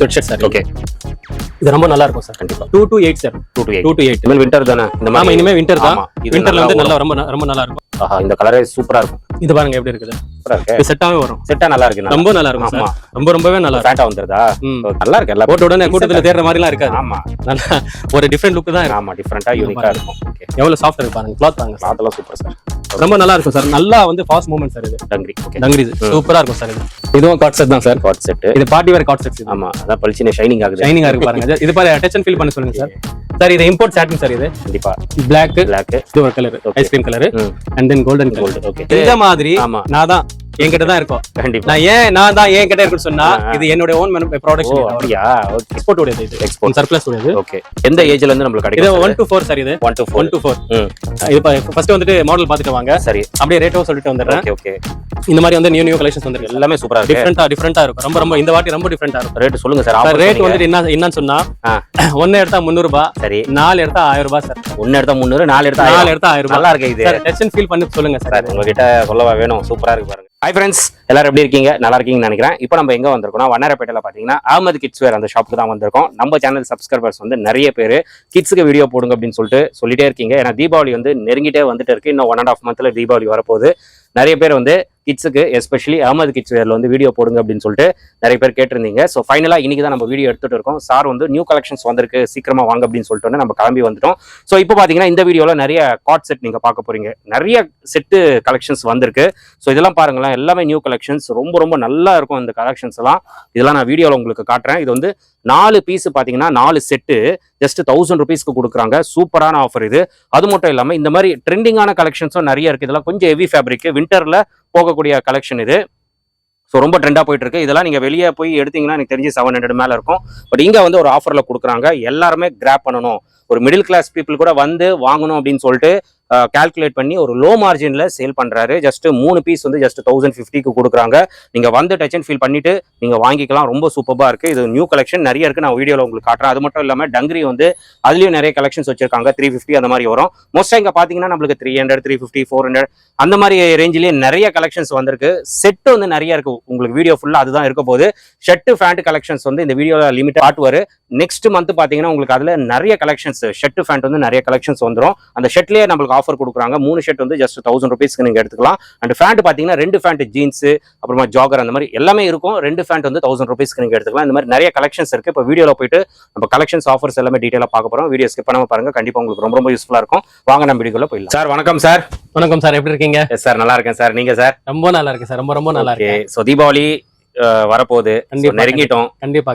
Sweat shirt sir. Okay, இது ரொம்ப நல்லா இருக்கும் சார். கண்டிப்பா 228 சார். 228 இனிமேல் வின்டர் தானே இந்த ஆமா, மாதிரி. இனிமே வின்டர் தான். ஆமா, இது வின்டர்ல வந்து நல்லா ரொம்ப நல்லா இருக்கும். ஆஹா, இந்த கலரே சூப்பரா இருக்கும். இது பாருங்க எப்படி இருக்குது. சூப்பரா இருக்கு. இது செட்டாவே வரும். செட்டா நல்லா இருக்கு. ரொம்ப நல்லா இருக்கும் ஆமா, சார். ரொம்பவே நல்லா இருக்கும். ஃபேட்டா வந்துருதா? ம். நல்லா இருக்கு. எல்லாம் போட்ட உடனே கூட்டத்துல தேடுற மாதிரிலாம் இருக்காது. ஆமா, நல்லா ஒரு டிஃபரெண்ட் லுக் தான் இருக்கும். ஆமா, டிஃபரெண்டா யூனிக்கா இருக்கும். ஓகே, எவ்வளவு சாஃப்ட் இருக்கு பாருங்க. கிளாத் பாருங்க. கிளாத் எல்லாம் சூப்பர் சார். ரொம்ப நல்லா இருக்கும் சார். நல்லா வந்து ஃபாஸ்ட் மூவ்மெண்ட் சார். இது டங்கிரி. ஓகே, டங்கிரி சூப்பரா இருக்கும் சார். இதுவும் காட் செட் தான் சார். Coord set. இது பார்ட்டி வேர் காட் செட். ஆமா, அதான் பளிச்சுனே ஷைனிங் ஆகுது. ஷைனிங்கா இருக்கு பாருங்க. இது பாரு, டச் அண்ட் ஃபீல் பண்ணி சொல்லுங்க சார். சார் இது இம்போர்ட் சாட்டின் சார். இது கண்டிப்பா பிளாக் பிளாக். இது ஒரு colour, ice cream colour, and then golden gold. Colour. Okay, இந்த மாதிரி ஆமா, நான் தான் என்கிட்ட தான் இருக்கும். கண்டிப்பா. நான் தான் என்கிட்ட இருக்குன்னு சொன்னா இது என்னோட ஓன் ப்ராடக்ட். அப்படியா? ஓகே, எக்ஸ்போர்ட் உடையது. இது எக்ஸ்போர்ட் சர்ப்ளஸ் உடையது. ஓகே, எந்த ஏஜ்ல இருந்து நமக்கு இது கிடைக்கும்? 1 to 4 சார். இது 1 to 4. 1 to 4. இது ஃபர்ஸ்ட் வந்துட்டு மாடல் பாத்துட்டு வாங்க. சரி, அப்படியே ரேட்டோ சொல்லிட்டு வந்துடுறேன். Okay okay. இந்த மாதிரி வந்து நியூ கலெக்ஷன்ஸ் வந்திருக்கு. எல்லாமே சூப்பரா இருக்கு. டிஃபரெண்டா இருக்கும். ரொம்ப இந்த வாட்டி ரொம்ப டிஃபரெண்டா இருக்கும். ரேட் சொல்லுங்க சார். சார் ரேட் வந்துட்டு என்னன்னு சொன்னா, 1 எடுத்தா 300 ரூபாய், சரி, 4 எடுத்தா 1000 ரூபாய் சார். 1 எடுத்தா 300, 4 எடுத்தா 4 எடுத்தா 1000 ரூபாய். நல்லா இருக்கு. இது சார் டச் அண்ட் ஃபீல் பண்ணி சொல்லுங்க சார். உங்ககிட்ட சொல்லவா வேணும். சூப்பரா இருக்கு பாருங்க. ஹாய் ஃப்ரெண்ட்ஸ், எல்லாரும் எப்படி இருக்கீங்க? நல்லா இருக்கீங்கன்னு நினைக்கிறேன். இப்போ நம்ம எங்க வந்திருக்கோம்னா, வண்ணாரப்பேட்டையில பாத்தீங்கன்னா அஹமத் கிட்ஸ் வேர் அந்த ஷாப்புக்கு தான் வந்திருக்கோம். நம்ம சேனல் சப்ஸ்கிரைபர்ஸ் வந்து நிறைய பேர் கிட்ஸுக்கு வீடியோ போடுங்க அப்படின்னு சொல்லிட்டே இருக்கீங்க. ஏன்னா தீபாவளி வந்து நெருங்கிட்டே வந்துட்டு இருக்கு. இன்னும் 1.5 monthல தீபாவளி வரப்போகுது. நிறைய பேர் வந்து கிட்ஸுக்கு எஸ்பெஷலி அஹமத் கிட்ஸ் வேர்ல வந்து வீடியோ போடுங்க அப்படின்னு சொல்லிட்டு நிறைய பேர் கேட்டிருந்தீங்க. ஸோ ஃபைனலா இன்னைக்கு தான் நம்ம வீடியோ எடுத்துட்டு இருக்கோம். சார் வந்து நியூ கலெக்ஷன்ஸ் வந்திருக்கு, சீக்கிரமா வாங்க அப்படின்னு சொல்லிட்டு நம்ம கிளம்பி வந்துட்டோம். ஸோ இப்போ பாத்தீங்கன்னா இந்த வீடியோல நிறைய காட் செட் நீங்க பார்க்க போறீங்க. நிறைய செட்டு கலெக்ஷன்ஸ் வந்திருக்கு. ஸோ இதெல்லாம் பாருங்களேன், எல்லாமே நியூ கலெக்ஷன்ஸ். ரொம்ப நல்லா இருக்கும் இந்த கலெக்ஷன்ஸ் எல்லாம். இதெல்லாம் நான் வீடியோல உங்களுக்கு காட்டுறேன். இது வந்து 4 பீஸ் பாத்தீங்கன்னா 4 செட்டு ஜஸ்ட் 1000 rupeesக்கு கொடுக்குறாங்க. சூப்பரான ஆஃபர் இது. அது மட்டும் இல்லாம இந்த மாதிரி ட்ரெண்டிங்கான கலெக்ஷன்ஸும் நிறைய இருக்கு. இதெல்லாம் கொஞ்சம் ஹெவி ஃபேப்ரிக், வின்டர்ல போகக்கூடிய கலெக்ஷன் இது. ஸோ ரொம்ப ட்ரெண்டா போயிட்டு இருக்கு. இதெல்லாம் நீங்க வெளியே போய் எடுத்தீங்கன்னா எனக்கு தெரிஞ்சு 700 மேல இருக்கும். பட் இங்க வந்து ஒரு ஆஃபர்ல கொடுக்குறாங்க. எல்லாருமே கிராப் பண்ணணும். ஒரு மிடில் கிளாஸ் பீப்புள் கூட வந்து வாங்கணும் அப்படின்னு சொல்லிட்டு கால்குலேட் பண்ணி ஒரு லோ மார்ஜின்ல சேல் பண்றாரு. ஜஸ்ட் 3 பீஸ் வந்து ஜஸ்ட் 1050க்கு கொடுக்குறாங்க. நீங்க வந்து டச் அண்ட் ஃபீல் பண்ணிட்டு நீங்க வாங்கிக்கலாம். ரொம்ப சூப்பரா இருக்கு. இது நியூ கலெக்ஷன் நிறைய இருக்கு. நான் வீடியோல உங்களுக்கு காட்டுறேன். அது மட்டும் இல்லாம டங்கிரி வந்து அதுலயும் நிறைய கலெக்ஷன்ஸ் வச்சிருக்காங்க. 350 அந்த மாதிரி வரும். மோஸ்டா இங்க பாத்தீங்கன்னா நம்மளுக்கு 300, 350, 400 அந்த மாதிரி ரேஞ்சிலேயே நிறைய கலெக்ஷன்ஸ் வந்திருக்கு. செட் வந்து நிறைய இருக்கு. உங்களுக்கு வீடியோ ஃபுல்லா அதுதான் இருக்க போகுது. ஷர்ட் ஃபேண்ட் கலெக்ஷன்ஸ் வந்து இந்த வீடியோல லிமிட் காட்டுவாரு. நெக்ஸ்ட் மந்த் பாத்தீங்கன்னா உங்களுக்கு அதுல நிறைய கலெக்ஷன்ஸ் ஷர்ட் ஃபேண்ட் வந்து நிறைய கலெக்ஷன்ஸ் வந்துடும். அந்த ஷர்ட்லயே நம்மளுக்கு ஆஃபர் கொடுக்குறாங்க. 3 ஷர்ட் வந்து ஜஸ்ட் 1000 rupeesக்கு நீங்க எடுத்துக்கலாம். அண்ட் ஃபேண்ட் பாத்தீங்கன்னா 2 ஃபேண்ட் ஜீன்ஸ், அப்புறமா ஜாகர் அந்த மாதிரி எல்லாமே இருக்கும். 2 ஃபேண்ட் வந்து 1000 rupeesக்கு நீங்க எடுத்துக்கலாம். இந்த மாதிரி நிறைய கலெக்ஷன்ஸ் இருக்கு. இப்போ வீடியோல போயிட்டு நம்ம கலெக்ஷன்ஸ் ஆஃபர்ஸ் எல்லாமே டீடைலா பார்க்க போறோம். வீடியோ ஸ்கிப் பண்ணாம பாருங்க. கண்டிப்பா உங்களுக்கு ரொம்ப யூஸ்ஃபுல்லா இருக்கும். வாங்க நம்ம வீடியோக்குள்ள போயிடலாம். சார் வணக்கம் சார். வணக்கம் சார், எப்படி இருக்கீங்க? எஸ் சார், நல்லா இருக்கேன் சார். நீங்க சார்? ரொம்ப நல்லா இருக்கு சார். ரொம்ப நல்லா இருக்கு. சோ தீபாவளி வரப்போகுது, நெருங்கிட்டோம்.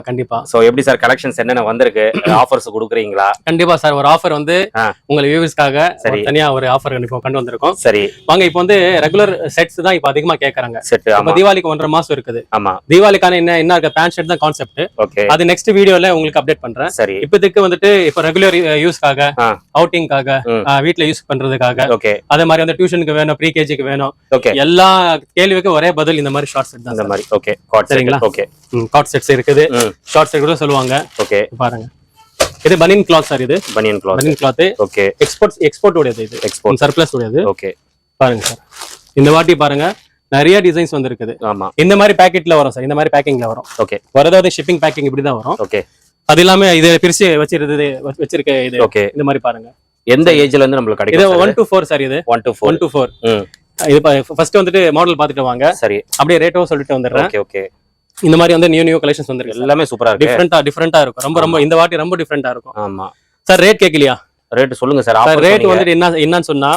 கண்டிப்பா. சோ எப்படி சார் கலெக்ஷன்ஸ் என்னென்ன வந்திருக்கு? ஆஃபர்ஸ் கொடுக்குறீங்களா? கண்டிப்பா சார். ஒரு ஆஃபர் வந்து உங்க வியூவர்ஸ்க்காக சரி தனியா ஒரு ஆஃபர் கண்டிப்பா கொண்டு வந்திருக்கோம். சரி வாங்க. இப்போ வந்து ரெகுலர் செட்ஸ் தான் இப்போ அதிகமா கேக்குறாங்க. செட். ஆமா, தீபாவளிக்கு 1.5 மாசம் இருக்குது. ஆமா, தீபாவளிக்கான என்ன இருக்க பேண்ட் ஷர்ட் தான் கான்செப்ட். ஓகே, அது நெக்ஸ்ட் வீடியோல உங்களுக்கு அப்டேட் பண்றேன். சரி. இப்போதைக்கு வந்துட்டு இப்போ ரெகுலர் யூஸ்க்காக, அவுட்டிங்காக, வீட்ல யூஸ் பண்றதுக்காக, ஓகே, அதே மாதிரி வந்து டியூஷனுக்கு வேணும், ப்ரீ கேஜிக்கு வேணும், ஓகே, எல்லா கேள்விக்கும் ஒரே பதில் இந்த மாதிரி ஷார்ட் செட் தான். இந்த மாதிரி ஓகே காட் சரிங்களா? ஓகே, காட் செட்ஸ் இருக்குது. ஷார்ட் செட் கூட சொல்லுவாங்க. ஓகே, பாருங்க. இது பனியன் கிளாத் சார். இது பனியன் கிளாத். ஓகே, எக்ஸ்போர்ட் உடையது. இது எக்ஸ்போர்ட் சர்ப்ளஸ் உடையது. ஓகே, பாருங்க சார். இந்த வாட்டி பாருங்க நிறைய டிசைன்ஸ் வந்திருக்குது. ஆமா, இந்த மாதிரி பேக்கெட்ல வரும் சார். இந்த மாதிரி பேக்கிங்ல வரும். ஓகே, வரதாவது ஷிப்பிங் பேக்கிங் இப்படி தான் வரும். ஓகே. அது இல்லாம இது பிரிச்சு வச்சிருக்க இது. ஓகே, இந்த மாதிரி பாருங்க. எந்த ஏஜ்ல இருந்து நமக்கு கிடைக்கும்? இது 1 to 4 சார். இது 1 to 4. இது ஃபர்ஸ்ட் வந்துட்டு மாடல் பாத்துட்டு வாங்க. சரி, அப்படியே ரேட்டோ சொல்லிட்டு வந்துடுறேன். Okay okay. இந்த மாதிரி வந்து நியூ கலெக்ஷன்ஸ் வந்திருக்கு. எல்லாமே சூப்பரா இருக்கு. டிஃபரெண்டா இருக்கும். ரொம்ப இந்த வாட்டி ரொம்ப டிஃபரெண்டா இருக்கும். ஆமா சார். ரேட் கேட்கலையா? ரேட் சொல்லுங்க சார். ரேட் வந்துட்டு என்னன்னு சொன்னா,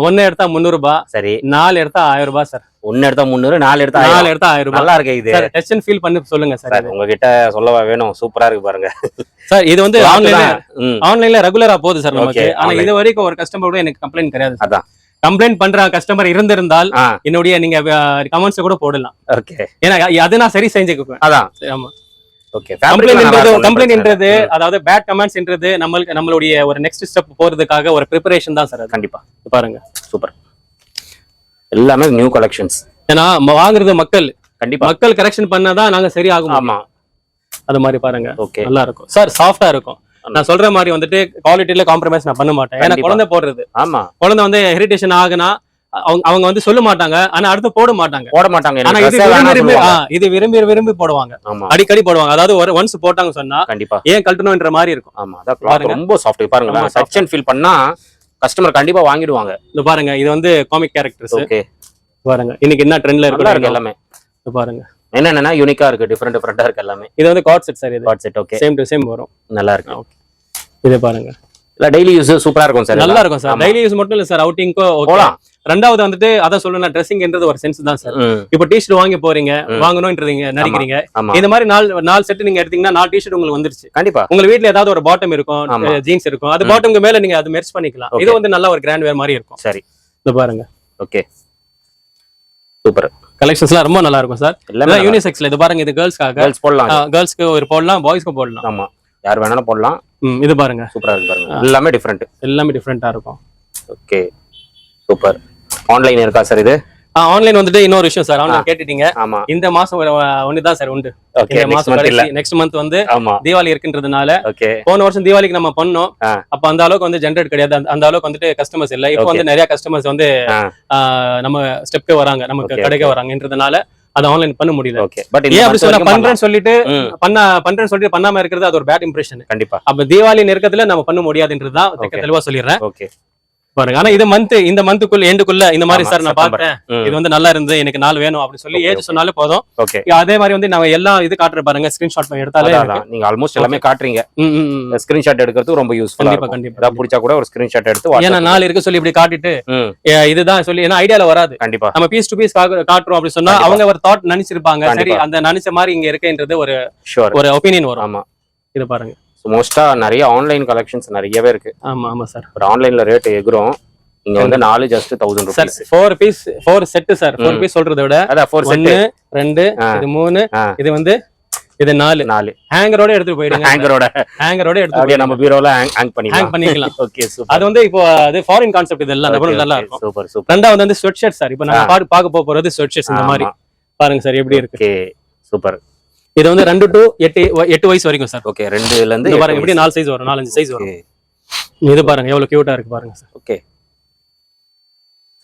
1 எடுத்தா 300 ரூபாய், சரி, 4 எடுத்தா 1000 ரூபாய் சார். 1 எடுத்தா 300, 4 எடுத்தா 1000 ரூபாய். நல்லா இருக்கு. இது டச் அண்ட் ஃபீல் பண்ணி சொல்லுங்க சார். உங்ககிட்ட சொல்லவா வேணும். சூப்பரா இருக்கு பாருங்க சார். இது வந்து ஆன்லைன்ல ரெகுலரா போகுது சார் நமக்கு. ஆனா இது வரைக்கும் ஒரு கஸ்டமர் கூட எனக்கு கம்ப்ளைண்ட் கிடையாது. அதான் கம்ப்ளைண்ட் பண்ற கஸ்டமர் இருந்திருந்தால் என்னுடைய நீங்க கமெண்ட்ஸ் கூட போடலாம். ஓகே, ஏன்னா அது நான் சரி செஞ்சுக்குவேன். அதான். ஆமா, ஓகே. கம்ப்ளைண்ட்ன்றது அதாவது பேட் கமெண்ட்ஸ்ன்றது நம்மளுடைய ஒரு நெக்ஸ்ட் ஸ்டெப் போறதுக்காக ஒரு ப்ரிப்பரேஷன் தான் சார். கண்டிப்பா. பாருங்க, சூப்பர். எல்லாமே நியூ கலெக்ஷன்ஸ். ஏன்னா வாங்குறது மக்கள். கண்டிப்பா மக்கள் கரெக்ஷன் பண்ணாதான் நாங்க சரி ஆகும். ஆமா, அது மாதிரி பாருங்க. ஓகே, நல்லா இருக்கும் சார். சாஃப்டா இருக்கும். நான் சொல்ற மாதிரி வந்துட்டு குவாலிட்டியில காம்ப்ரமைஸ் நான் பண்ண மாட்டேன். ஏன்னா குழந்தை போடுறது. ஆமா, குழந்தை வந்து ஹெரிடேஷன் ஆகுனா அவங்க வந்து சொல்ல மாட்டாங்க, ஆனா அடுத்து போட மாட்டாங்க. ஆனா இது இது விரும்பி போடுவாங்க. அடிக்கடி போடுவாங்க. அதாவது ஒன்ஸ் போட்டாங்க சொன்னா கண்டிப்பா ஏன் கழட்டணும்ன்ற மாதிரி இருக்கும். ஆமா, அதான் cloth ரொம்ப சாஃப்ட் பாருங்க. டச் அண்ட் ஃபீல் பண்ணா கஸ்டமர் கண்டிப்பா வாங்கிடுவாங்க. இது பாருங்க, இது வந்து காமிக் கேரக்டர்ஸ். ஓகே பாருங்க இன்னைக்கு என்ன ட்ரெண்ட்ல இருக்கு எல்லாமே. இது பாருங்க என்னன்னா யூனிக்கா இருக்கு, டிஃபரெண்டா இருக்கு எல்லாமே. இது வந்து கார்ட் செட் சார். இது card set. Okay, same to same வரும். நல்லா இருக்கு. ஓகே, இது பாருங்க. இல்ல டெய்லி யூஸ் சூப்பரா இருக்கும் சார். நல்லா இருக்கும் சார். டெய்லி யூஸ் மட்டும் இல்ல சார், அவுட்டிங்க்கு போலாம். ரெண்டாவது வந்துட்டு அதான் சொல்லணும், ட்ரெஸ்ஸிங்ன்றது ஒரு சென்ஸ் தான் சார். இப்போ டி-ஷர்ட் வாங்கி போறீங்க, வாங்கணும்ன்றீங்க, நினைக்கிறீங்க. இந்த மாதிரி 4 செட் நீங்க எடுத்தீங்கன்னா 4 டி-ஷர்ட் உங்களுக்கு வந்துருச்சு. கண்டிப்பா உங்க வீட்ல ஏதாவது ஒரு பாட்டம் இருக்கும், ஜீன்ஸ் இருக்கும், அது பாட்டம்க்கு மேல நீங்க அது மெர்ஜ் பண்ணிக்கலாம். இது வந்து நல்ல ஒரு கிராண்ட் வேர் மாதிரி இருக்கும். சரி, இது பாருங்க. Okay, super. கலெக்ஷன்ஸ்லாம் ரொம்ப நல்லா இருக்கும் சார். எல்லாம் யூனிசெக்ஸ்ல. இது பாருங்க, இது கேர்ள்ஸ்க்காக. கேர்ள்ஸ் போடலாம், கேர்ள்ஸ்க்கு ஒரு போடலாம், பாய்ஸ்க்கு போடலாம். ஆமா, யார் வேணாலும் போடலாம். இது பாருங்க, சூப்பரா இருக்கு பாருங்க. எல்லாமே டிஃபரெண்டா இருக்கும். Okay, super. ஆன்லைன் இருக்கா சார் இது? ஆன்லைன் வந்துட்டு இன்னொரு விஷயம் சார். ஆன்லைன் கேட்டுட்டீங்க. ஆமா, இந்த மாசம் ஒன்னு தான் சார் உண்டு. இந்த மாசம் நெக்ஸ்ட் மந்த் வந்து தீபாவளி இருக்குன்றதுனால, போன வருஷம் தீபாவளிக்கு நம்ம பண்ணோம். அப்ப அந்த அளவுக்கு வந்து ஜெனரேட் கிடையாது, அந்த அளவுக்கு வந்துட்டு கஸ்டமர்ஸ் இல்ல. இப்போ வந்து நிறைய கஸ்டமர்ஸ் வந்து நம்ம ஸ்டெப்க்கு வராங்க, நமக்கு கடைக்கு வராங்கன்றதுனால அதை ஆன்லைன் பண்ண முடியல. பட் ஏன் அப்படி சொன்னா, பண்றேன்னு சொல்லிட்டு பண்ணாம இருக்கிறது அது ஒரு பேட் இம்ப்ரெஷன். கண்டிப்பா அப்ப தீபாவளி நெருக்கத்துல நம்ம பண்ண முடியாதுன்றதுதான் தெளிவா சொல்லிடுறேன். ஓகே பாருங்க. ஆனா இது இந்த மந்த்துக்குள்ள எண்டுக்குள்ள இந்த மாதிரி சார் நான் பார்த்தேன், இது வந்து நல்லா இருந்து எனக்கு 4 வேணும் அப்படின்னு சொல்லி ஏஜ் சொன்னாலே போதும். அதே மாதிரி வந்து நம்ம எல்லா இது காட்டுற பாருங்க, ஸ்கிரீன்ஷாட் எடுத்தாலே நீங்க ஆல்மோஸ்ட் எல்லாமே காட்டுறீங்க. ஸ்கிரீன்ஷாட் எடுக்கிறது ரொம்ப யூஸ்ஃபுல்லா இருக்கும். கண்டிப்பா பிடிச்சா கூட ஒரு ஸ்கிரீன்ஷாட் எடுத்து, ஏன்னா 4 இருக்கு சொல்லி இப்படி காட்டிட்டு இதுதான் சொல்லி ஏன்னா ஐடியால வராது. கண்டிப்பா நம்ம பீஸ் டு பீஸ் காட்டுறோம் அப்படி சொன்னா அவங்க ஒரு தாட் நினைச்சிருப்பாங்க. சரி, அந்த நினைச்ச மாதிரி இங்க இருக்குன்றது ஒரு ஒப்பீனியன் வரும். ஆமா, இது பாருங்க. மோஸ்டா நிறைய ஆன்லைன் கலெக்ஷன்ஸ் நிறையவே இருக்கு. ஆமா ஆமா சார். ஒரு ஆன்லைன்ல ரேட் எகுறோம். இங்க வந்து 4 ஜஸ்ட் 1000 ரூபாய். 4 செட் சார். 4 பீஸ் சொல்றதை விட அத 4 செட், 2 இது 3 இது வந்து இது 4 ஹேங்கரோட எடுத்து போயிடுங்க. ஹேங்கரோட எடுத்து அப்படியே நம்ம பீரோல ஹேங் பண்ணிக்கலாம். Okay, super. அது வந்து இப்போ அது ஃபாரின் கான்செப்ட். இதெல்லாம் நல்லா இருக்கும். Super super. ரெண்டாவது வந்து ஸ்வெட் ஷர்ட் சார். இப்போ நம்ம பார்க்க போறது ஸ்வெட் ஷர்ட்ஸ். இந்த மாதிரி பாருங்க சார் எப்படி இருக்கு. Okay, super. இது வந்து 2 to 8 வயசு வரைக்கும் சார். ஓகே, 2ல இருந்து பாருங்க எப்படி 4 சைஸ் வரும், 4-5 சைஸ் வரும். இது பாருங்க எவ்வளவு கியூட்டா இருக்கு பாருங்க சார். ஓகே,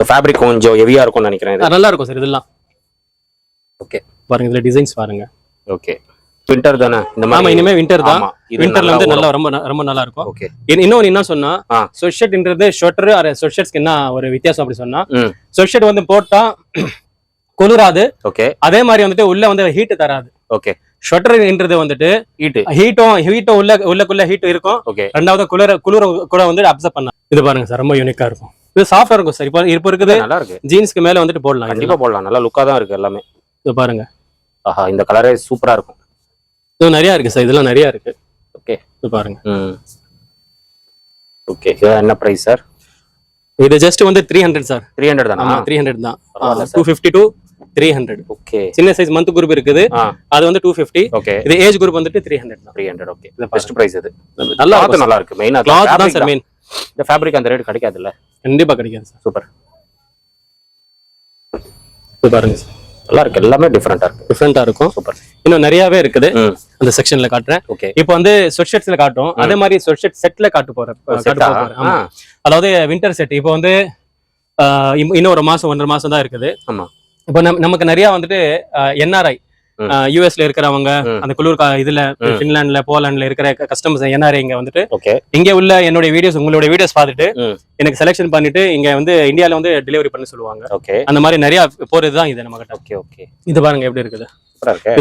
ஃபேப்ரிக் கொஞ்சம் ஹெவியா இருக்கும்னு நினைக்கிறேன். நல்லா இருக்கும் சார் இதெல்லாம். ஓகே பாருங்க, இதுல டிசைன்ஸ் பாருங்க. ஓகே, வின்டர் தானே இந்த மாதிரி. இனிமே வின்டர் தான். வின்டர்ல வந்து நல்லா ரொம்ப நல்லா இருக்கும். ஓகே, இன்னொன்னு என்ன சொன்னா, ஸ்வெட் ஷர்ட்ன்றது ஷர்ட்டர் ஆர் ஸ்வெட் ஷர்ட்ஸ்க்கு என்ன ஒரு வித்தியாசம் அப்படி சொன்னா, ஸ்வெட் ஷர்ட் வந்து போட்டா குளிராது. ஓகே, அதே மாதிரி வந்துட்டு உள்ள வந்து ஹீட் தராது. ஓகே, ஷட்டர்ன்றது வந்துட்டு ஹீட்டும் உள்ளக்குள்ள ஹீட் இருக்கும். ஓகே, ரெண்டாவது குளிர கூட வந்து அப்சர்வ் பண்ணலாம். இது பாருங்க சார், ரொம்ப யூனிக்கா இருக்கும். இது சாஃப்டா இருக்கும் சார். இப்போ இருக்குது, நல்லா இருக்கு. ஜீன்ஸ்க்கு மேல வந்துட்டு போடலாம், கண்டிப்பா போடலாம். நல்லா லுக்கா தான் இருக்கு எல்லாமே. இது பாருங்க. ஆஹா, இந்த கலரே சூப்பரா இருக்கும். இது நிறைய இருக்கு சார், இதெல்லாம் நிறைய இருக்கு. ஓகே, இது பாருங்க. ஓகே, இது என்ன பிரைஸ் சார்? இது ஜஸ்ட் வந்து 300 சார். 300 தானா? 300 தான். 250 to 300. ஓகே, சின்ன சைஸ் மந்த் குரூப் இருக்குது, அது வந்து 250. ஓகே, இது ஏஜ் குரூப் வந்துட்டு 300 தான். 300. ஓகே, இது பெஸ்ட் பிரைஸ். இது நல்லா இருக்கு. மெயினா கிளாத் தான் சார் மெயின். இந்த ஃபேப்ரிக் அந்த ரேட் கிடைக்காது இல்ல? கண்டிப்பா கிடைக்காது சார். சூப்பர். இது பாருங்க சார், நல்லா இருக்கு. எல்லாமே டிஃபரெண்டா இருக்கும். சூப்பர். இன்னும் நிறையவே இருக்குது, அந்த செக்ஷன்ல காட்டுறேன். ஓகே, இப்போ வந்து ஸ்வெட் ஷர்ட்ஸ்ல காட்டும், அதே மாதிரி ஸ்வெட் ஷர்ட் செட்ல காட்ட போறேன். அதாவது வின்டர் செட். இப்போ வந்து இன்னும் ஒரு மாசம் 1.5 மாசம் தான் இருக்குது. ஆமா, இப்போ நமக்கு நிறைய வந்துட்டு என்ஆர்ஐ யூஎஸ்ல இருக்கிறவங்க, அந்த குளிர் இதுல பின்லாண்ட்ல போலாண்ட்ல இருக்கிற கஸ்டமர்ஸ் என்ஆர்ஐ இங்க வந்துட்டு இங்க உள்ள என்னுடைய வீடியோஸ் உங்களுடைய வீடியோஸ் பார்த்துட்டு எனக்கு செலக்ஷன் பண்ணிட்டு இங்க வந்து இந்தியால வந்து டெலிவரி பண்ண சொல்லுவாங்க. அந்த மாதிரி நிறைய போறதுதான் இது நம்ம கிட்ட. ஓகே ஓகே, இது பாருங்க எப்படி இருக்குது.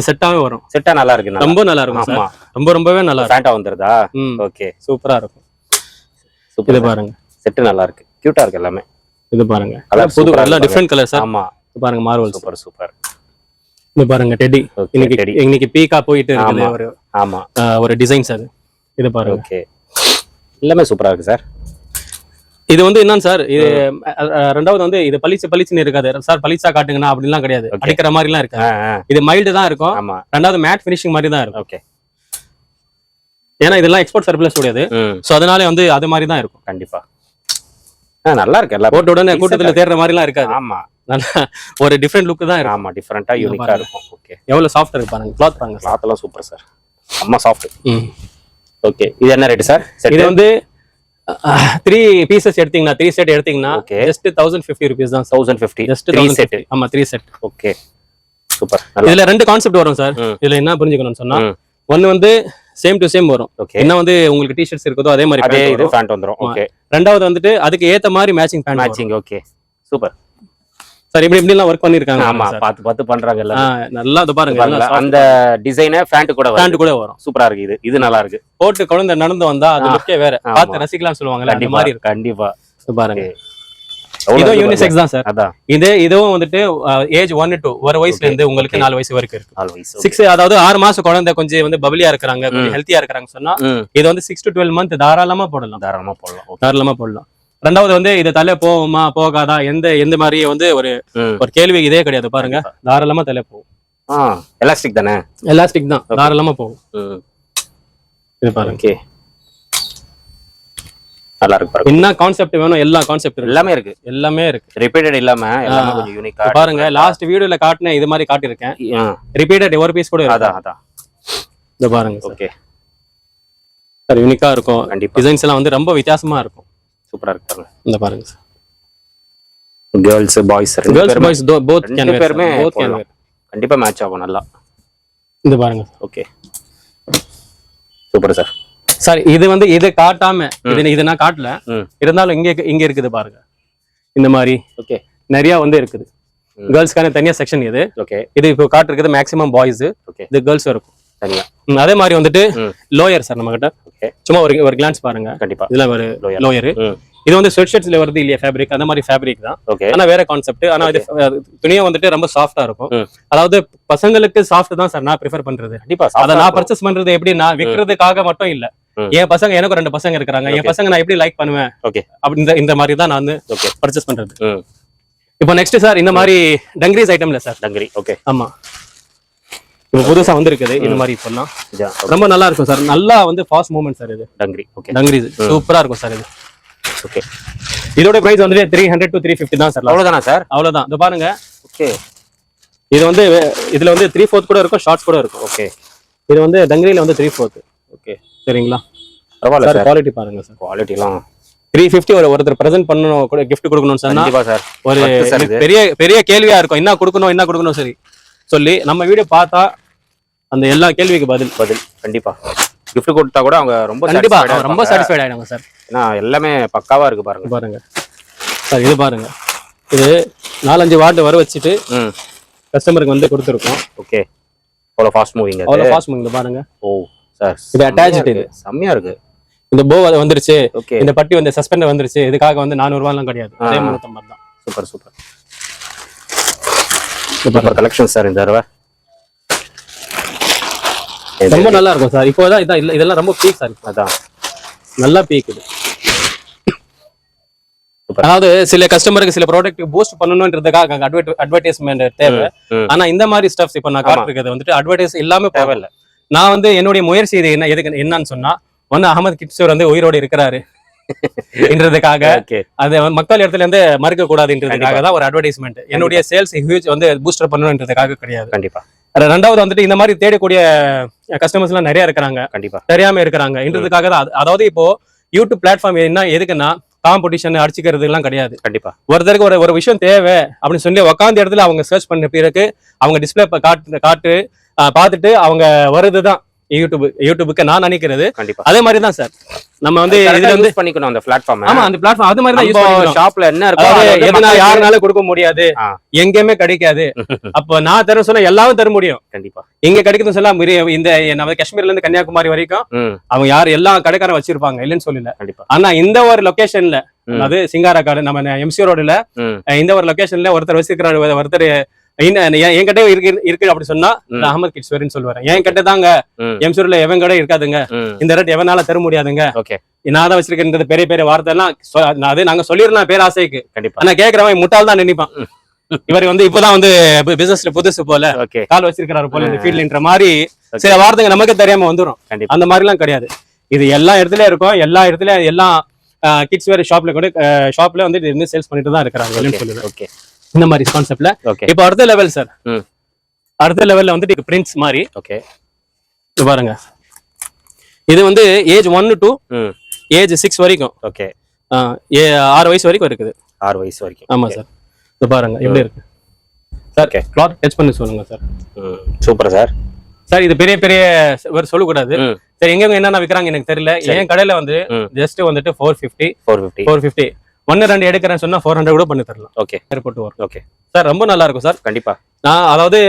செட்டாவே வரும். செட்டா நல்லா இருக்கு, ரொம்ப நல்லா இருக்கும். ரொம்பவே நல்லா ஃபேண்டா வந்துருதா? ஓகே, சூப்பரா இருக்கும். இது பாருங்க, செட் நல்லா இருக்கு, கியூட்டா இருக்கு எல்லாமே. இது பாருங்க, கலர் புது எல்லாம் டிஃபரெண்ட் கலர் சார். ஆமா, இது பாருங்க மார்வல். சூப்பர். இது பாருங்க டெடி. இன்னைக்கு பீக்கா போயிட்டு இருக்குது ஒரு டிசைன்ஸ். அது இது பாருங்க. ஓகே, எல்லாமே சூப்பரா இருக்கு சார். இது வந்து என்னன்னு சார், இது ரெண்டாவது வந்து இது பளிச்சுன்னு இருக்காது சார். பளிச்சா காட்டுங்கன்னா அப்படிலாம் கிடையாது, அடிக்கிற மாதிரி எல்லாம் இருக்கு. இது மைல்டு தான் இருக்கும். ரெண்டாவது மேட் பினிஷிங் மாதிரி தான் இருக்கும். ஓகே, ஏன்னா இதெல்லாம் எக்ஸ்போர்ட் சர்ப்ளஸ் கிடையாது, சோ அதனால வந்து அது மாதிரி தான் இருக்கும். கண்டிப்பா நல்லா இருக்கு. எல்லாம் போட்ட உடனே கூட்டத்துல தேடுற மாதிரி எல்லாம் இருக்காது. ஆமா, நல்லா ஒரு டிஃபரெண்ட் லுக் தான் இருக்கும். ஆமா, டிஃபரெண்டா யூனிக்கா இருக்கும். ஓகே, எவ்வளவு சாஃப்ட்டா இருக்கு பாருங்க. கிளாத் பாருங்க, கிளாத் எல்லாம் சூப்பர் சார், அம்மா சாஃப்ட். ஓகே, இது என்ன ரேட் சார்? இது வந்து 3 பீசஸ் எடுத்தீங்கன்னா 3 செட் எடுத்தீங்கன்னா Okay. ஜஸ்ட் 1050 rupees தான் 1050 ஜஸ்ட் 3 செட். ஆமா 3 செட். Okay super. இதுல 2 கான்செப்ட் வரும் சார். இதுல என்ன புரிஞ்சுக்கணும்னு சொன்னா ஒன்னு வந்து சேம் டு சேம் வரும். ஓகே. என்ன வந்து உங்களுக்கு டி-ஷர்ட்ஸ் இருக்குதோ அதே மாதிரி அதே pant இது வரும். பேண்ட் வந்துரும். ஓகே. ரெண்டாவது வந்துட்டு அதுக்கு ஏத்த மாதிரி matching pant matching. Okay super. Sir இப்படி எல்லாம் ஒர்க் பண்ணிருக்காங்க. ஆமா பார்த்து பண்றாங்க எல்லாம். நல்லா இது பாருங்க அந்த டிசைனே பேண்ட் கூட வரும். பேண்ட் கூட வரும். சூப்பரா இருக்கு. இது நல்லா இருக்கு. போட்டு குழந்தை நடந்து வந்தா அது லுக்கே வேற. பார்த்து ரசிக்கலாம் சொல்லுவாங்கல அந்த மாதிரி இருக்கு. கண்டிப்பா இது பாருங்க. இதுவும் யூனிசெக்ஸ் தான் சார். அதான் இதுவும் வந்துட்டு ஏஜ் 1 to 1 வயசுல இருந்து உங்களுக்கு 4 வயசு வரைக்கும் இருக்கு. 4 வயசு. 6 அதாவது 6 மாசம் குழந்தை கொஞ்சம் வந்து பபிலியா இருக்காங்க, கொஞ்சம் ஹெல்த்தியா இருக்காங்க சொன்னா இது வந்து 6 to 12 month தாராளமா போடலாம். தாராளமா போடலாம். ரெண்டாவது வந்து இது தலை போகுமா போகாதா எந்த மாதிரி வந்து ஒரு கேள்வி இதே கிடையாது. பாருங்க தாராளமா தலை போகும். எலாஸ்டிக் தானே? எலாஸ்டிக் தான், தாராளமா போகும். இது பாருங்க. ஓகே நல்லா இருக்கு பாருங்க. என்ன கான்செப்ட் வேணும் எல்லா கான்செப்ட் எல்லாமே இருக்கு. ரிப்பீட்டட் இல்லாம எல்லாமே கொஞ்சம் யூனிக்கா பாருங்க. லாஸ்ட் வீடியோல காட்டின இது மாதிரி காட்டியிருக்கேன். ரிப்பீட்டட் ஒரு பீஸ் கூட இருக்கு. அதான் இது பாருங்க. ஓகே சார் யூனிக்கா இருக்கும். கண்டிப்பா டிசைன்ஸ் எல்லாம் வந்து ரொம்ப வித்தியாசமா இருக்கும். சூப்பரா இருக்கு பாருங்க. இந்த பாருங்க sir. Girls boys both can wear. கண்டிப்பா மேட்ச் ஆகும் நல்லா. இந்த பாருங்க. Okay super sir. சார் இது வந்து இது காட்டாம இது நான் காட்டல, இருந்தாலும் இங்க இருக்குது பாருங்க. இந்த மாதிரி ஓகே நிறைய வந்து இருக்குது. கேர்ள்ஸ்க்கான தனியா செக்ஷன் இது. ஓகே இது இப்போ காட்டிருக்கிறது மேக்ஸிமம் பாய்ஸ். ஓகே இது கேர்ள்ஸ் இருக்கும் தனியா. அதே மாதிரி வந்துட்டு லோயர் சார் நம்ம கிட்ட. ஓகே சும்மா ஒரு கிளான்ஸ் பாருங்க. கண்டிப்பா இதுல ஒரு லோயர். இது வந்து ஸ்வெட் ஷர்ட்ஸ்ல வருது இல்லையா ஃபேப்ரிக், அந்த மாதிரி ஃபேப்ரிக் தான். ஓகே ஆனா வேற கான்செப்ட். ஆனா இது துணியும் வந்துட்டு ரொம்ப சாஃப்டா இருக்கும். அதாவது பசங்களுக்கு சாஃப்ட் தான் சார் நான் ப்ரிஃபர் பண்றது. கண்டிப்பா அத நான் பர்ச்சேஸ் பண்றது எப்படின்னா விக்கிறதுக்காக மட்டும் இல்ல. என் பசங்க எனக்கு 2 பசங்க இருக்காங்க. என் பசங்க நான் எப்படி லைக் பண்ணுவேன் ஓகே அப்படி இந்த மாதிரி தான் நான் வந்து பர்ச்சேஸ் பண்றது. இப்போ நெக்ஸ்ட் சார் இந்த மாதிரி டங்கிரிஸ் ஐட்டம்ல சார். டங்கிரி ஓகே ஆமா இப்போ புதுசா வந்திருக்குது இந்த மாதிரி. இப்பெல்லாம் ரொம்ப நல்லா இருக்கும் சார். நல்லா வந்து ஃபாஸ்ட் மூவ்மெண்ட் சார். இது டங்கிரி ஓகே டங்கிரிஸ் சூப்பரா இருக்கும் சார். இது ஓகே இதோட பிரைஸ் வந்து 300 to 350 தான் சார். அவ்வளவுதானா சார்? அவ்வளவுதான். இது பாருங்க. ஓகே இது வந்து இதுல வந்து 3/4 கூட இருக்கும், ஷார்ட்ஸ் கூட இருக்கும். ஓகே இது வந்து டங்கிரில வந்து 3/4. ஓகே சரிங்களா? பரவாயில்ல சார். குவாலிட்டி பாருங்க சார். குவாலிட்டி எல்லாம் 350 ஒருத்தர் பிரசன்ட் பண்ணனும், கூட gift கொடுக்கணும்னு சொன்னா கண்டிப்பா சார். ஒரு பெரிய கேள்வியா இருக்கும். என்ன கொடுக்கணும் சரி சொல்லி நம்ம வீடியோ பார்த்தா அந்த எல்லா கேள்விக்கு பதில் கண்டிப்பா. gift கொடுத்தா கூட அவங்க ரொம்ப சாட்டிஸ்ஃபைட் ஆயிடுவாங்க சார். ஏன்னா எல்லாமே பக்காவா இருக்கு பாருங்க. பாருங்க சார். இது பாருங்க. இது 4-5 வாட் வர வச்சுட்டு கஸ்டமருக்கு வந்து கொடுத்துருக்கோம். ஓகே அவ்வளோ ஃபாஸ்ட் மூவிங். அவ்வளோ ஃபாஸ்ட் மூவிங். பாருங்க. ஓ சார் இது அட்டாச்ட். இது செம்மையா இருக்கு. இந்த போ வந்துருச்சு. ஓகே இந்த பட்டி வந்து சஸ்பெண்ட் வந்துருச்சு. இதுக்காக வந்து 400 ரூபாய்லாம் கிடையாது. அதே 350 தான். Super super collection sir. இந்த தடவை ரொம்ப நல்லா இருக்கும் சார். இப்போதான் இதெல்லாம் ரொம்ப பீக் சார். அதான் நல்லா பீக் இது. அதாவது சில கஸ்டமருக்கு சில ப்ராடக்ட் பூஸ்ட் பண்ணணும்ன்றதுக்காக அட்வர்டைஸ்மெண்ட் தேவை. ஆனா இந்த மாதிரி ஸ்டப்ஸ் இப்போ நான் காட்டுறது வந்துட்டு அட்வர்டைஸ் இல்லாம தேவையில்லை. நான் வந்து என்னுடைய முயற்சி இது என்னன்னு சொன்னா ஒன்னு அகமது கிட்ஸ் வந்து உயிரோடு இருக்கிறாரு என்றதுக்காக அது மக்கள் இடத்துல இருந்து மறுக்க கூடாதுன்றதுக்காக தான் ஒரு அட்வர்டைஸ்மெண்ட். என்னுடைய சேல்ஸ் ஹியூஜ் வந்து பூஸ்டர் பண்ணணும்ன்றதுக்காக கிடையாது. கண்டிப்பா. ரெண்டாவது வந்துட்டு இந்த மாதிரி தேடக்கூடிய கஸ்டமர்ஸ் எல்லாம் நிறைய இருக்கிறாங்க. கண்டிப்பா தெரியாம இருக்கிறாங்க என்றதுக்காக தான். அதாவது இப்போ யூடியூப் பிளாட்ஃபார்ம் என்ன எதுக்குன்னா காம்படிஷன் அடிச்சுக்கிறது எல்லாம் கிடையாது. கண்டிப்பா. ஒருத்தருக்கு ஒரு விஷயம் தேவை அப்படின்னு சொல்லி உட்காந்த இடத்துல அவங்க சர்ச் பண்ண பிறகு அவங்க டிஸ்பிளே பார்த்துட்டு அவங்க வருதுதான் யூடியூபுக்கு நான் நினைக்கிறது. அதே மாதிரி தான் சார் நம்ம வந்து இதுல வந்து பண்ணிக்கணும் அந்த பிளாட்ஃபார்ம். ஆமா அந்த பிளாட்ஃபார்ம் அது மாதிரி தான் யூஸ் பண்ணிக்கணும். ஷாப்ல என்ன இருக்கோ எதுனா யாருனால கொடுக்க முடியாது, எங்கேயுமே கிடைக்காது. அப்ப நான் தர சொல்ல எல்லாரும் தர முடியும். கண்டிப்பா இங்க கிடைக்குதுன்னு சொல்ல இந்த நம்ம காஷ்மீர்ல இருந்து கன்னியாகுமரி வரைக்கும் அவங்க யாரு எல்லா கடைக்காரன் வச்சிருப்பாங்க இல்லன்னு சொல்லல. ஆனா இந்த ஒரு லொகேஷன்ல அதாவது சிங்காரக்காடு நம்ம எம்சி ரோடுல இந்த ஒரு லொகேஷன்ல ஒருத்தர் வச்சிருக்கிறாரு. ஒருத்தர் என்கிட்ட இருக்கு அப்படி சொன்னா அகமது கிட்ஸ் வேர்னு சொல்லுவாரு. என் கிட்ட தாங்க எம்சூர்ல எவன் கடை இருக்காதுங்க, இந்த ரேட் எவனால தர முடியாதுங்க, நான் தான் வச்சிருக்கேன் பெரிய வார்த்தை எல்லாம் அது நாங்க சொல்லிடலாம் பேராசைக்கு. ஆனா கேக்குறவன் முட்டாள் தான் நினைப்பான். இவர் வந்து இப்பதான் வந்து பிசினஸ்ல புதுசு போல கால் வச்சிருக்கிறாரு போல இந்த ஃபீல்ட்ன்ற மாதிரி சில வார்த்தைங்க நமக்கு தெரியாம வந்துரும். அந்த மாதிரி எல்லாம் கிடையாது. இது எல்லா இடத்துலயும் இருக்கும். எல்லா இடத்துலயும் எல்லா கிட்ஸ் வேர் ஷாப்ல வந்து சேல்ஸ் பண்ணிட்டு தான் இருக்கிறாங்க. இந்த மாதிரி கான்செப்ட்ல இப்போ அடுத்த லெவல் சார். அடுத்த லெவல்ல வந்துட்டு பிரிண்ட்ஸ் மாதிரி. ஓகே பாருங்க. இது வந்து ஏஜ் 1 to ஏஜ் 6 வரைக்கும். ஓகே. 6 வயசு வரைக்கும் இருக்குது. 6 வயசு வரைக்கும். ஆமா சார். இது பாருங்க எப்படி இருக்கு சார். கிளாத் டச் பண்ணி சொல்லுங்க சார். Super sir. சார் இது பெரிய பெரிய சொல்லக்கூடாது. சரி, எங்க என்னென்ன விற்கிறாங்க எனக்கு தெரியல. என் கடையில வந்து ஜஸ்ட் வந்துட்டு 450 1 2 எடுக்கிறேன்னு சொன்னா 400 கூட பண்ணி தரலாம். ஓகே. ஏர்போர்ட் வரும். ஓகே சார், ரொம்ப நல்லா இருக்கும் சார். கண்டிப்பா. அதாவது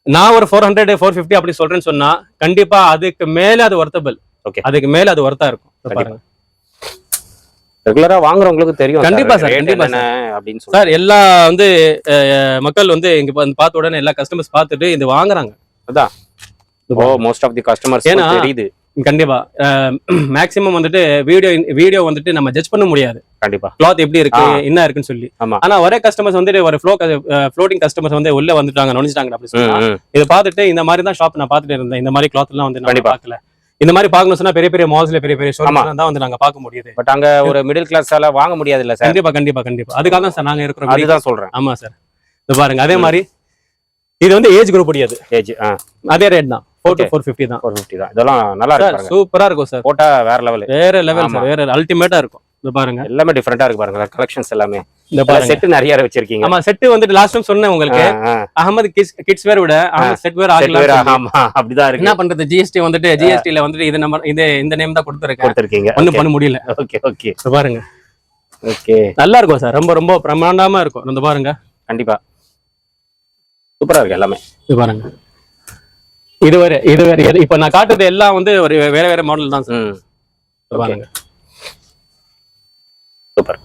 நான் ஒரு 400 450 அப்படி சொல்றேன்னு சொன்னா கண்டிப்பா அதுக்கு மேல அது வர்த்தபிள். ஓகே. அதுக்கு மேல அது வர்த்தா இருக்கும். பாருங்க, ரெகுலரா வாங்குறவங்களுக்கு தெரியும். கண்டிப்பா சார், கண்டிப்பா அப்படின்னு சொல்லி சார் எல்லா வந்து மக்கள் வந்து இங்க பார்த்த உடனே எல்லா கஸ்டமர்ஸ் பார்த்துட்டு இது வாங்குறாங்க. அதான் மோஸ்ட் ஆஃப் தி கஸ்டமர்ஸ் தெரியுது. கண்டிப்பா மேக்ஸிமம் வந்துட்டு வீடியோ வந்துட்டு நம்ம ஜட்ஜ் பண்ண முடியாது. கண்டிப்பா கிளாத் எப்படி இருக்கு என்ன இருக்குன்னு சொல்லி. ஆனா ஒரே கஸ்டமர்ஸ் வந்துட்டு ஒரு ஃப்ளோட்டிங் கஸ்டமர்ஸ் வந்து உள்ள வந்துட்டாங்க, நுழைஞ்சிட்டாங்க அப்படி சொன்னா இதை பார்த்துட்டு இந்த மாதிரி தான் ஷாப் நான் பார்த்துட்டு இருந்தேன். இந்த மாதிரி கிளாத் எல்லாம் வந்து நான் பார்க்கல. இந்த மாதிரி பார்க்கணும் சொன்னா பெரிய பெரிய மால்ஸ்ல பெரிய பெரிய ஷோரூம்ஸ் தான் வந்து நாங்க பார்க்க முடியுது. பட் அங்க ஒரு மிடில் கிளாஸால வாங்க முடியாது இல்ல சார்? கண்டிப்பா கண்டிப்பா கண்டிப்பா. அதுக்காக தான் சார் நாங்க இருக்கிறோம். அதுதான் சொல்றேன். ஆமா சார். இது பாருங்க, அதே மாதிரி இது வந்து ஏஜ் குரூப் உடையது. ஏஜ் அதே ரேட் தான். 450 தான். 450 தான். இதெல்லாம் நல்லா இருக்கு. சூப்பரா இருக்கும் சார். போட்டா வேற லெவல் சார். வேற அல்டிமேட்டா இருக்கும். இது பாருங்க, எல்லாமே டிஃபரெண்டா இருக்கு பாருங்க. கலெக்ஷன்ஸ் எல்லாமே இந்த பாருங்க. செட் நிறைய வச்சிருக்கீங்க. ஆமா, செட் வந்துட்டு லாஸ்ட் டைம் சொன்னேன் உங்களுக்கு. அகமது கிட்ஸ் வேர் விட அகமது செட் வேர் ஆகலாம். ஆமா, அப்படிதான் இருக்கு. என்ன பண்றது, ஜிஎஸ்டி வந்துட்டு ஜிஎஸ்டில வந்துட்டு இது நம்பர் இந்த நேம் தான் கொடுத்திருக்கீங்க. ஒண்ணும் பண்ண முடியல. Okay okay. பாருங்க. ஓகே, நல்லா இருக்கும் சார். ரொம்ப ரொம்ப பிரமாண்டமா இருக்கும். இந்த பாருங்க. கண்டிப்பா சூப்பரா இருக்கு எல்லாமே. இது பாருங்க. இது வேற இப்ப நான் காட்டுறது எல்லாம் வந்து ஒரு வேற வேற மாடல் தான் சார். பாருங்க, சூப்பர்.